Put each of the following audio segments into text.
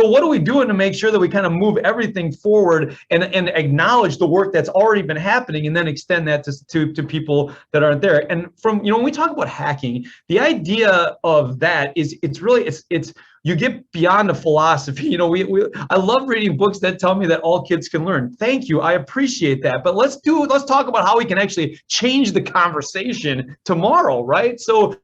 So what are we doing to make sure that we kind of move everything forward and acknowledge the work that's already been happening and then extend that to people that aren't there? And from, when we talk about hacking, the idea of that is it's really, you get beyond the philosophy. I love reading books that tell me that all kids can learn. Thank you, I appreciate that. But let's talk about how we can actually change the conversation tomorrow, right? So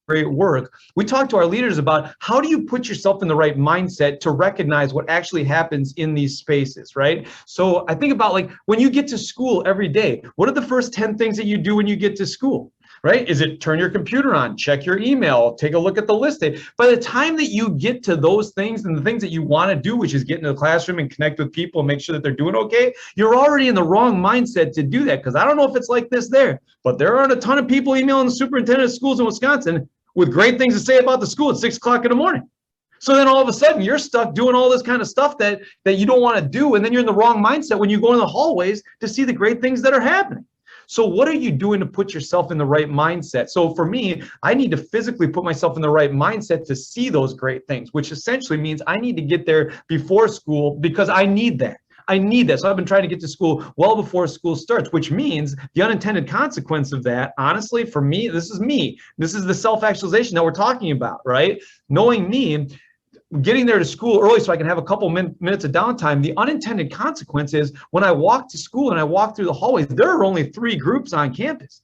great work. We talk to our leaders about how do you put yourself in the right mindset to recognize what actually happens in these spaces, right? So I think about like when you get to school every day, what are the first 10 things that you do when you get to school? Right? Is it turn your computer on, check your email, take a look at the list? By the time that you get to those things and the things that you want to do, which is get into the classroom and connect with people and make sure that they're doing okay, you're already in the wrong mindset to do that. Because I don't know if it's like this there, but there aren't a ton of people emailing the superintendent of schools in Wisconsin with great things to say about the school at 6 o'clock in the morning. So then all of a sudden you're stuck doing all this kind of stuff that you don't want to do. And then you're in the wrong mindset when you go in the hallways to see the great things that are happening. So what are you doing to put yourself in the right mindset? So for me, I need to physically put myself in the right mindset to see those great things, which essentially means I need to get there before school because I need that. I need that. So I've been trying to get to school well before school starts, which means the unintended consequence of that, honestly, for me. This is the self-actualization that we're talking about, right? Knowing me, getting there to school early so I can have a couple minutes of downtime. The unintended consequence is when I walk to school and I walk through the hallways, there are only 3 groups on campus: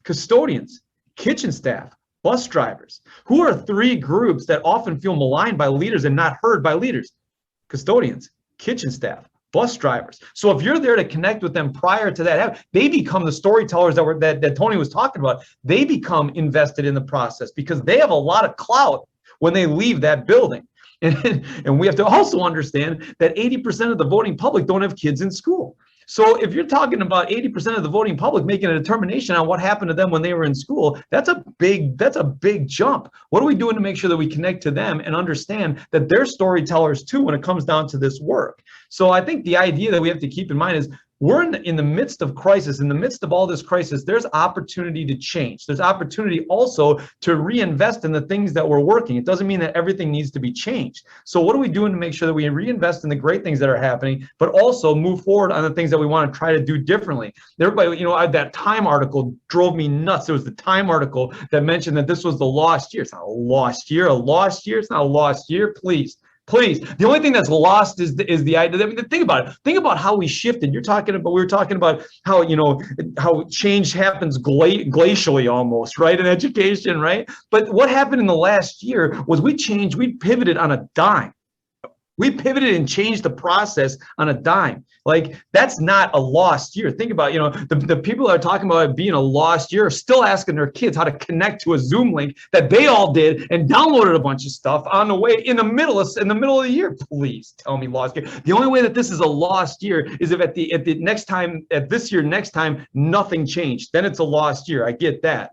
custodians, kitchen staff, bus drivers. Who are 3 groups that often feel maligned by leaders and not heard by leaders? Custodians, kitchen staff, bus drivers. So if you're there to connect with them prior to that, they become the storytellers that Tony was talking about. They become invested in the process because they have a lot of clout when they leave that building. And we have to also understand that 80% of the voting public don't have kids in school. So if you're talking about 80% of the voting public making a determination on what happened to them when they were in school, that's a big jump. What are we doing to make sure that we connect to them and understand that they're storytellers too when it comes down to this work? So I think the idea that we have to keep in mind is we're in the midst of crisis. In the midst of all this crisis, there's opportunity to change. There's opportunity also to reinvest in the things that were working. It doesn't mean that everything needs to be changed. So what are we doing to make sure that we reinvest in the great things that are happening, but also move forward on the things that we want to try to do differently? Everybody, that Time article drove me nuts. There was the Time article that mentioned that this was the lost year. It's not a lost year. It's not a lost year. Please. The only thing that's lost is the idea. I mean, think about it. Think about how we shifted. We were talking about how change happens glacially almost, right, in education, right? But what happened in the last year was we pivoted on a dime. We pivoted and changed the process on a dime. Like, that's not a lost year. Think about, the people that are talking about it being a lost year are still asking their kids how to connect to a Zoom link that they all did and downloaded a bunch of stuff on the way in the middle of the year. Please tell me lost year. The only way that this is a lost year is if next time, nothing changed. Then it's a lost year. I get that.